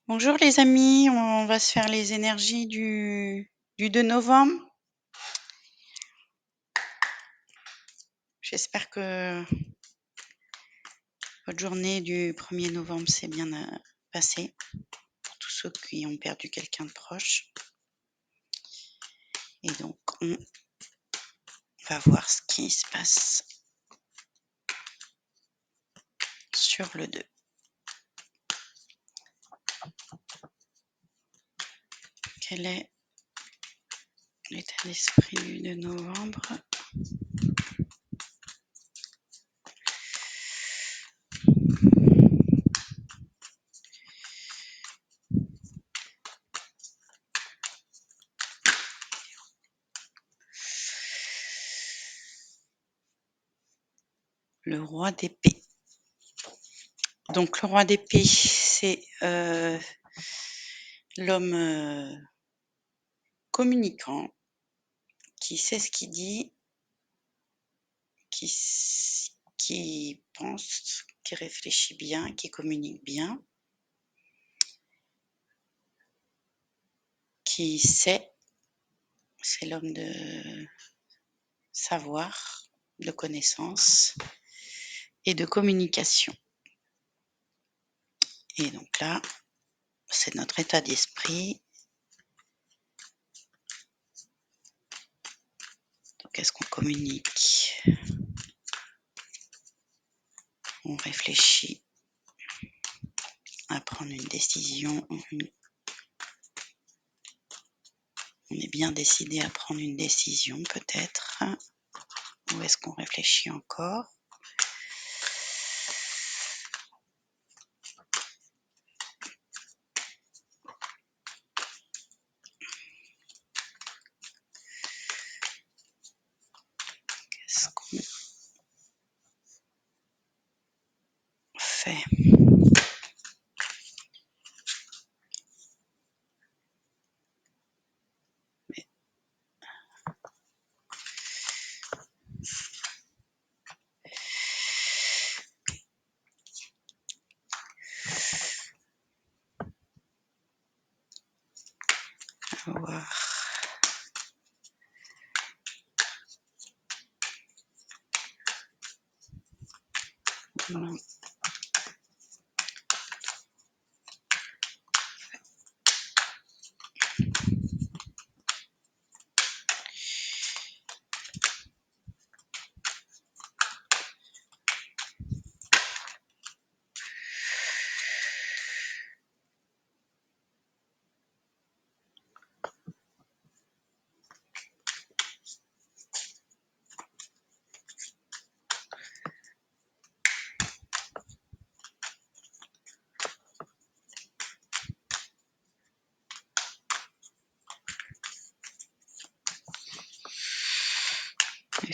Bonjour les amis, on va se faire les énergies du 2 novembre. J'espère que votre journée du 1er novembre s'est bien passée pour tous ceux qui ont perdu quelqu'un de proche. Et donc on va voir ce qui se passe sur le 2. Quel est l'état d'esprit du 2 novembre? Le roi d'épée. Donc le roi d'épée, c'est l'homme communicant, qui sait ce qu'il dit, qui pense, qui réfléchit bien, qui communique bien, qui sait, c'est l'homme de savoir, de connaissance et de communication. Et donc là, c'est notre état d'esprit. Donc est-ce qu'on communique? On réfléchit à prendre une décision. On est bien décidé à prendre une décision peut-être. Ou est-ce qu'on réfléchit encore? Qu'est-ce qu'on fait? On va voir. Voilà.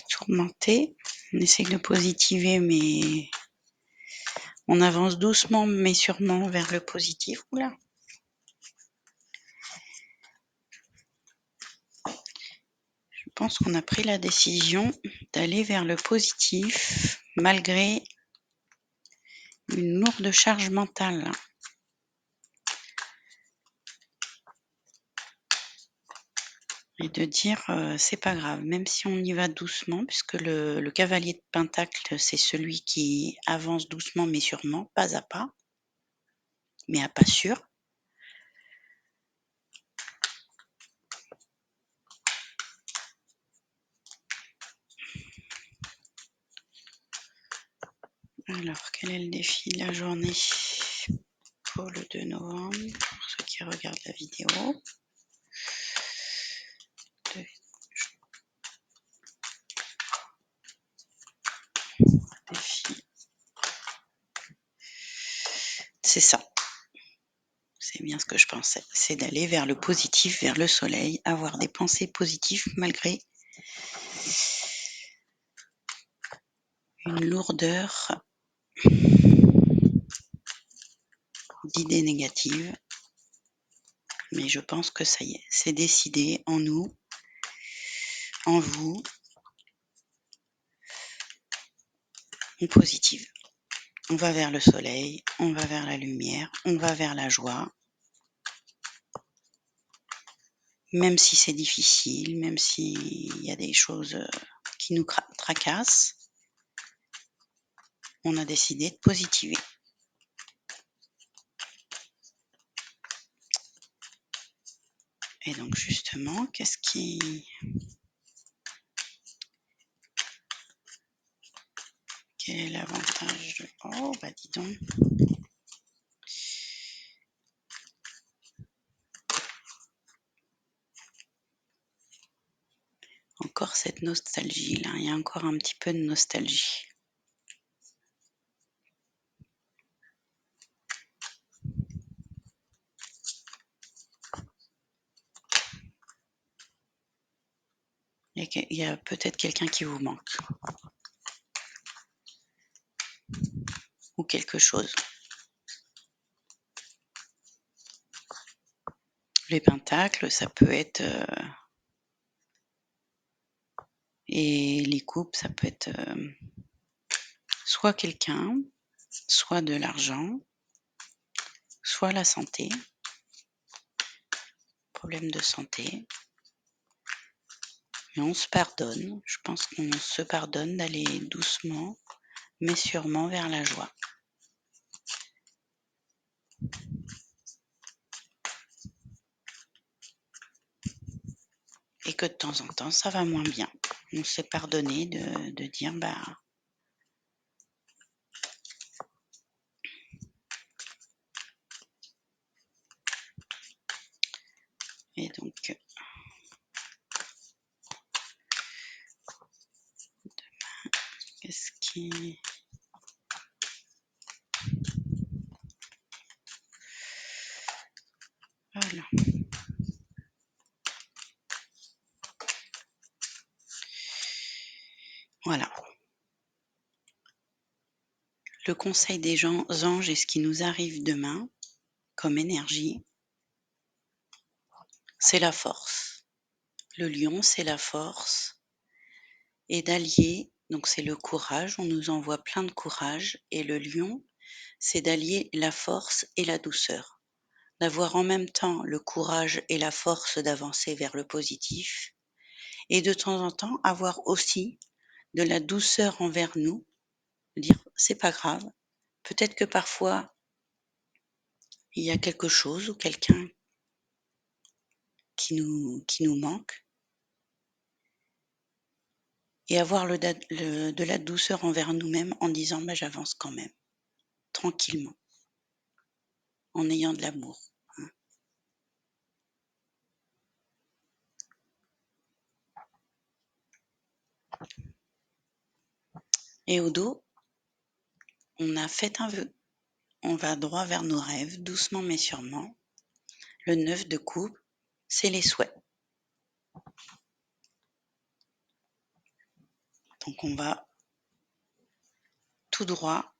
Tourmenté. On essaye de positiver, mais on avance doucement mais sûrement vers le positif. Oula. Je pense qu'on a pris la décision d'aller vers le positif malgré une lourde charge mentale. Et de dire c'est pas grave, même si on y va doucement, puisque le cavalier de Pentacle, c'est celui qui avance doucement mais sûrement, pas à pas, mais à pas sûr. Alors, quel est le défi de la journée pour le 2 novembre, pour ceux qui regardent la vidéo? Défi. C'est ça. C'est bien ce que je pensais. C'est d'aller vers le positif, vers le soleil, avoir des pensées positives malgré une lourdeur d'idées négatives. Mais je pense que ça y est, c'est décidé en nous, en vous. On positive. On va vers le soleil, on va vers la lumière, on va vers la joie. même si c'est difficile, même s'il y a des choses, qui nous tracassent, on a décidé de positiver. Et donc justement, quel est l'avantage de... Oh, bah dis donc. Encore cette nostalgie là, il y a encore un petit peu de nostalgie. Il y a peut-être quelqu'un qui vous manque. Ou quelque chose. Les pentacles, ça peut être... et les coupes, ça peut être soit quelqu'un, soit de l'argent, soit la santé, problème de santé. Et on se pardonne. Je pense qu'on se pardonne d'aller doucement, mais sûrement vers la joie. Et que de temps en temps, ça va moins bien. On s'est pardonné de dire, bah... Et donc, qu'est-ce qui... Voilà. Voilà. Le conseil des anges et ce qui nous arrive demain, comme énergie, c'est la force. Le lion, c'est la force. Et d'allier, donc c'est le courage, on nous envoie plein de courage. Et le lion, c'est d'allier la force et la douceur. D'avoir en même temps le courage et la force d'avancer vers le positif. Et de temps en temps, avoir aussi de la douceur envers nous. Dire, c'est pas grave. Peut-être que parfois, il y a quelque chose ou quelqu'un qui nous manque. Et avoir de la douceur envers nous-mêmes en disant bah, j'avance quand même, tranquillement, en ayant de l'amour. Hein. Et au dos, on a fait un vœu. On va droit vers nos rêves, doucement mais sûrement. Le 9 de coupe, c'est les souhaits. Donc on va tout droit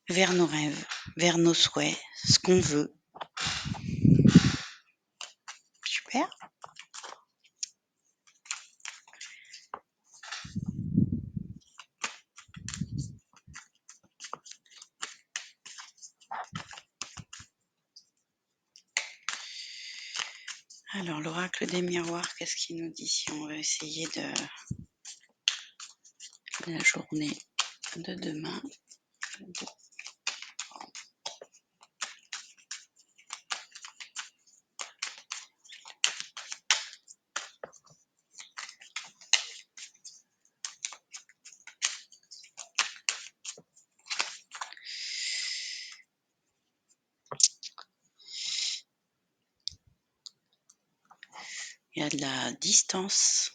vers nos rêves, vers nos souhaits, ce qu'on veut. Super. Alors l'oracle des miroirs, qu'est-ce qu'il nous dit si on veut essayer de la journée de demain? Il y a de la distance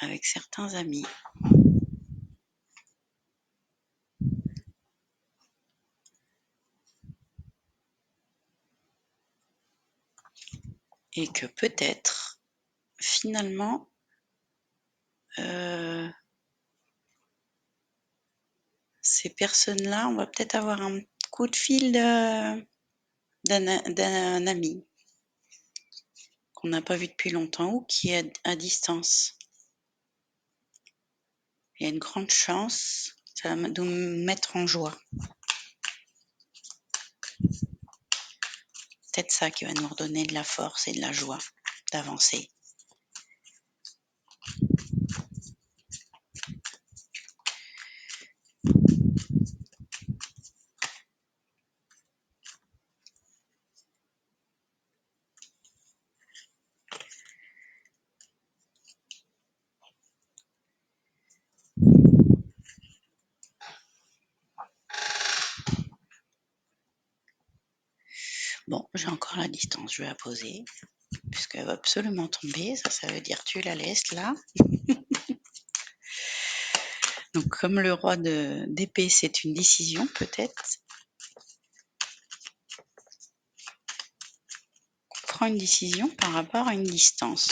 avec certains amis. Et que peut-être, finalement, ces personnes-là, on va peut-être avoir un coup de fil d'un ami qu'on n'a pas vu depuis longtemps ou qui est à distance. Il y a une grande chance, ça va nous mettre en joie. peut-être ça qui va nous redonner de la force et de la joie d'avancer. Bon, j'ai encore la distance, je vais la poser, puisqu'elle va absolument tomber, ça veut dire tu la laisses là. Donc comme le roi d'épée, c'est une décision peut-être, on prend une décision par rapport à une distance.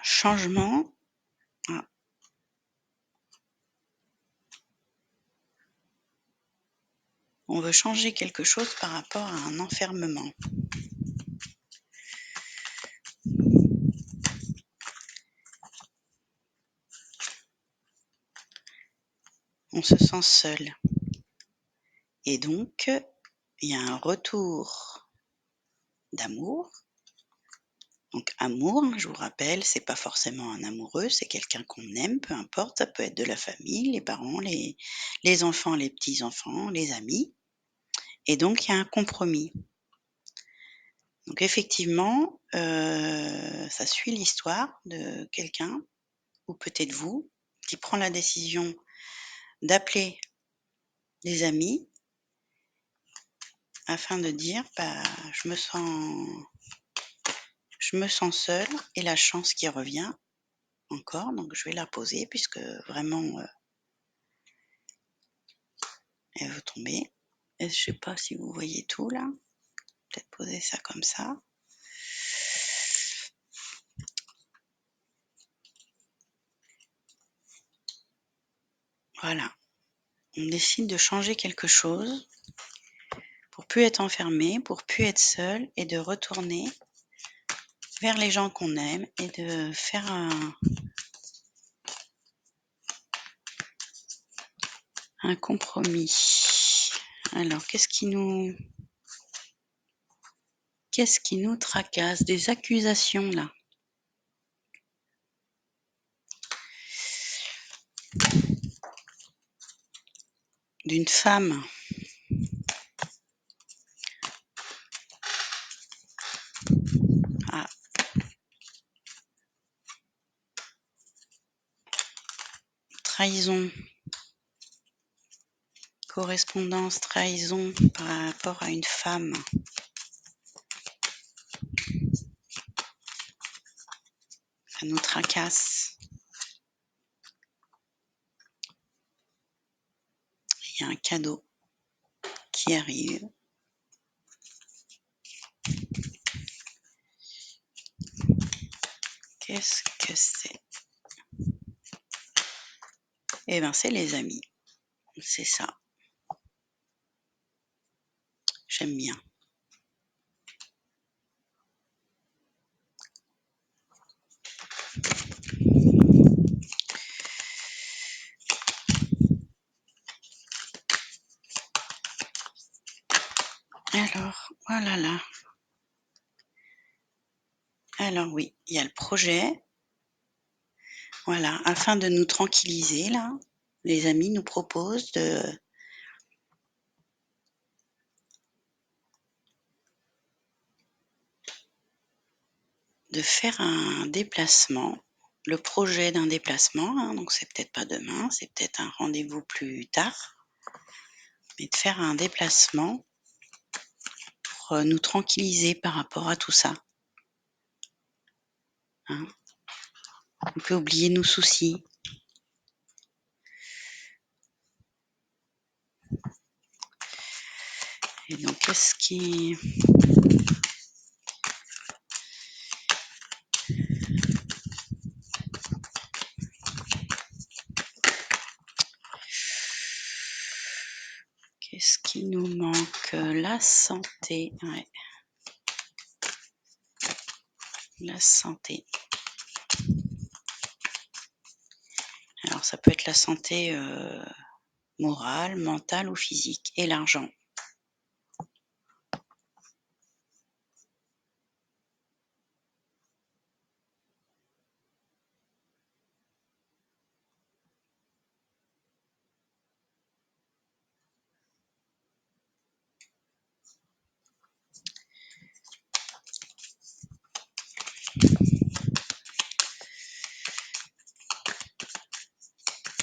Changement. Ah. On veut changer quelque chose par rapport à un enfermement. On se sent seul. Et donc, il y a un retour d'amour. Donc amour, je vous rappelle, c'est pas forcément un amoureux, c'est quelqu'un qu'on aime, peu importe, ça peut être de la famille, les parents, les enfants, les petits-enfants, les amis. Et donc il y a un compromis. Donc effectivement, ça suit l'histoire de quelqu'un, ou peut-être vous, qui prend la décision d'appeler des amis afin de dire: «Bah, je me sens seule» et la chance qui revient encore, donc je vais la poser puisque vraiment, elle veut tomber. Et je sais pas si vous voyez tout là? Peut-être poser ça comme ça. Voilà. On décide de changer quelque chose pour plus être enfermé, pour plus être seul et de retourner vers les gens qu'on aime et de faire un compromis. Alors, qu'est-ce qui nous tracasse? Des accusations là. D'une femme. Ah. Trahison. Correspondance, trahison par rapport à une femme. Ça nous tracasse. Il y a un cadeau qui arrive. Qu'est-ce que c'est? Eh bien, c'est les amis. C'est ça. J'aime bien. Alors, voilà là. Alors oui, il y a le projet. Voilà, afin de nous tranquilliser là, les amis nous proposent de faire un déplacement, le projet d'un déplacement, hein, donc c'est peut-être pas demain, c'est peut-être un rendez-vous plus tard, mais de faire un déplacement pour nous tranquilliser par rapport à tout ça. Hein. On peut oublier nos soucis. Et donc, qu'est-ce qui nous manque? La santé, ouais. La santé. Alors ça peut être la santé, morale, mentale ou physique et l'argent.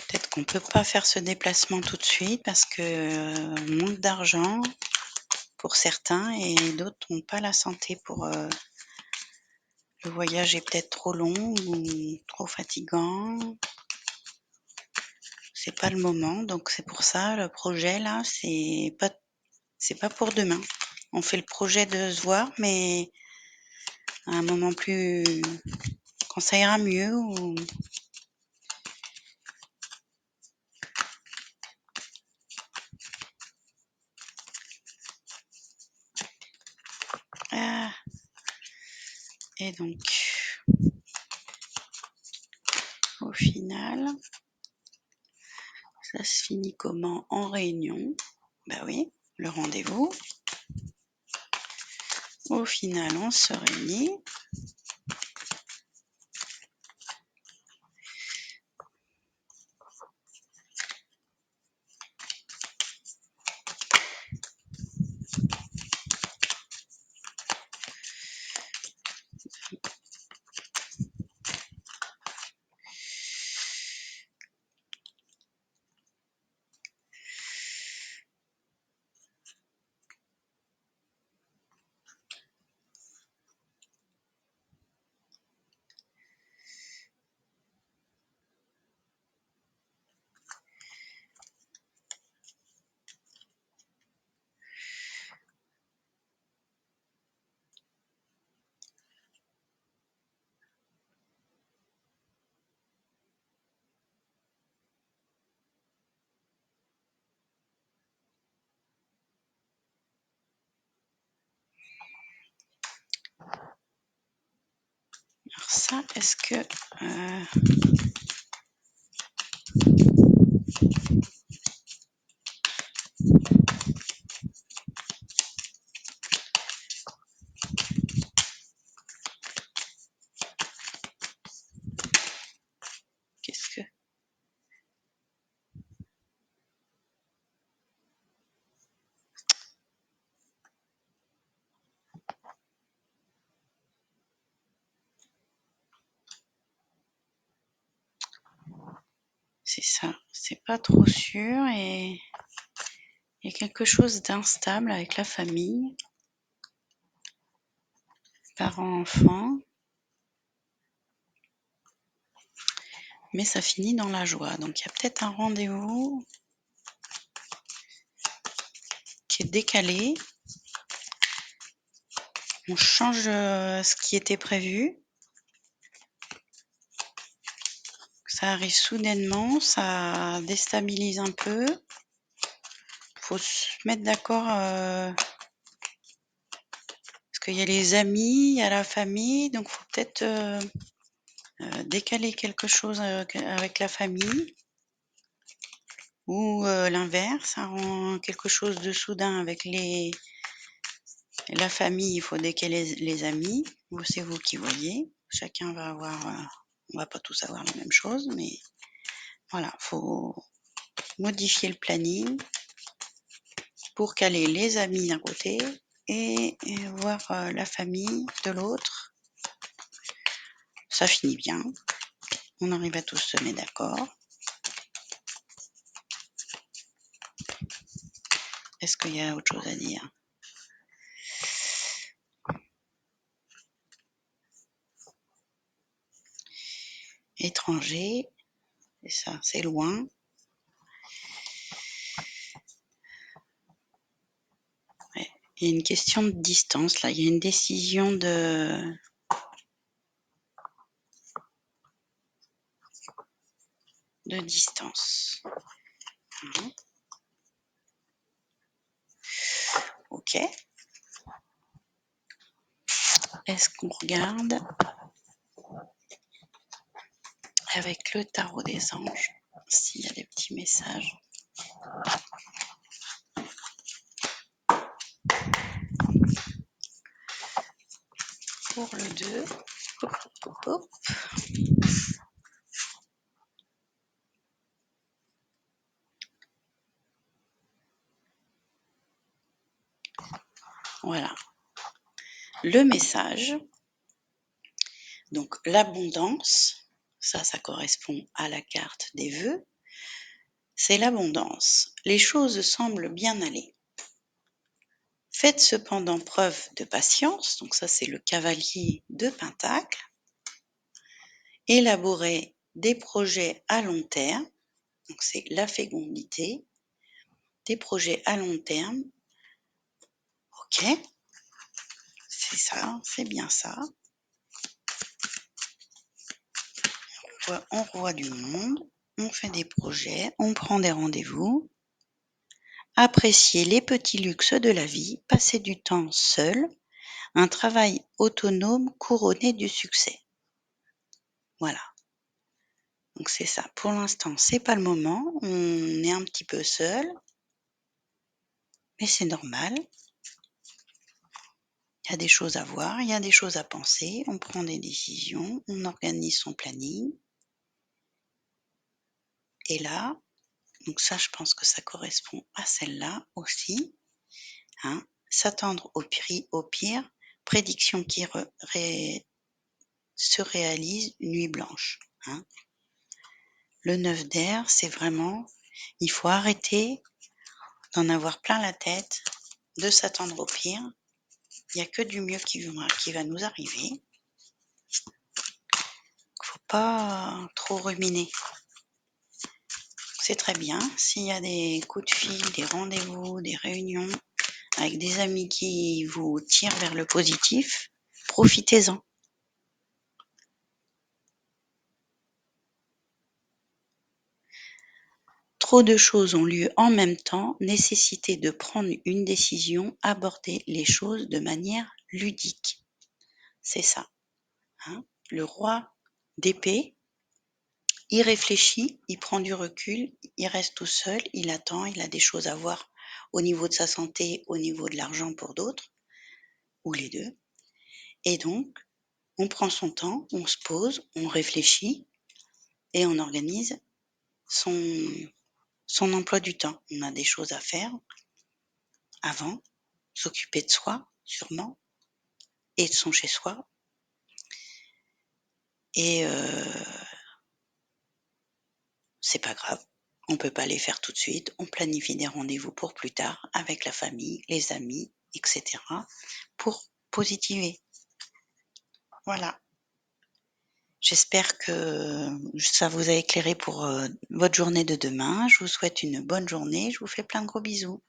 Peut-être qu'on peut pas faire ce déplacement tout de suite parce que, on manque d'argent pour certains et d'autres ont pas la santé pour, le voyage est peut-être trop long ou trop fatigant. C'est pas le moment, donc c'est pour ça le projet là, c'est pas pour demain. On fait le projet de se voir, mais à un moment plus quand ça ira mieux ou ah et donc au final, ça se finit comment? En réunion. Bah oui, le rendez-vous. Au final, on se réunit. Alors ça, est-ce que, qu'est-ce que c'est ça, c'est pas trop sûr et il y a quelque chose d'instable avec la famille, parents-enfants, mais ça finit dans la joie. Donc il y a peut-être un rendez-vous qui est décalé. On change, ce qui était prévu. Ça arrive soudainement, ça déstabilise un peu. Faut se mettre d'accord, parce qu'il y a les amis, il y a la famille, donc faut peut-être, décaler quelque chose, avec la famille ou, l'inverse, quelque chose de soudain avec la famille, il faut décaler les amis. Vous, c'est vous qui voyez. Chacun va avoir, on va pas tous avoir la même chose, mais voilà, faut modifier le planning pour caler les amis d'un côté et voir, la famille de l'autre. Ça finit bien, on arrive à tous se mettre d'accord. Est-ce qu'il y a autre chose à dire? Étranger, c'est ça, c'est loin. Ouais. Il y a une question de distance là, il y a une décision de distance. Mmh. OK. Est-ce qu'on regarde avec le tarot des anges? s'il y a des petits messages. Pour le 2. Hop, hop, hop. Voilà. Le message. Donc l'abondance, ça correspond à la carte des vœux. C'est l'abondance. Les choses semblent bien aller. Faites cependant preuve de patience. Donc ça, c'est le cavalier de Pentacle. Élaborez des projets à long terme. Donc c'est la fécondité. Des projets à long terme. Ok. C'est ça, c'est bien ça. On revoit du monde. On fait des projets. On prend des rendez-vous. Apprécier les petits luxes de la vie, passer du temps seul, un travail autonome couronné du succès. Voilà. Donc c'est ça. Pour l'instant, c'est pas le moment. On est un petit peu seul, mais c'est normal. Il y a des choses à voir, il y a des choses à penser. On prend des décisions, on organise son planning. Et là, donc ça, je pense que ça correspond à celle-là aussi. Hein, s'attendre au pire, prédiction qui se réalise, nuit blanche. Hein. Le 9 d'air, c'est vraiment, il faut arrêter d'en avoir plein la tête, de s'attendre au pire. Il n'y a que du mieux qui va nous arriver. Il ne faut pas trop ruminer. C'est très bien. S'il y a des coups de fil, des rendez-vous, des réunions avec des amis qui vous tirent vers le positif, profitez-en. Trop de choses ont lieu en même temps, nécessité de prendre une décision, aborder les choses de manière ludique. C'est ça. Hein. Le roi d'épée, il réfléchit, il prend du recul, il reste tout seul, il attend, il a des choses à voir au niveau de sa santé, au niveau de l'argent pour d'autres, ou les deux. Et donc, on prend son temps, on se pose, on réfléchit et on organise son emploi du temps. On a des choses à faire avant, s'occuper de soi, sûrement, et de son chez-soi. Et c'est pas grave, on peut pas les faire tout de suite. On planifie des rendez-vous pour plus tard avec la famille, les amis, etc. pour positiver. Voilà. J'espère que ça vous a éclairé pour votre journée de demain. Je vous souhaite une bonne journée. Je vous fais plein de gros bisous.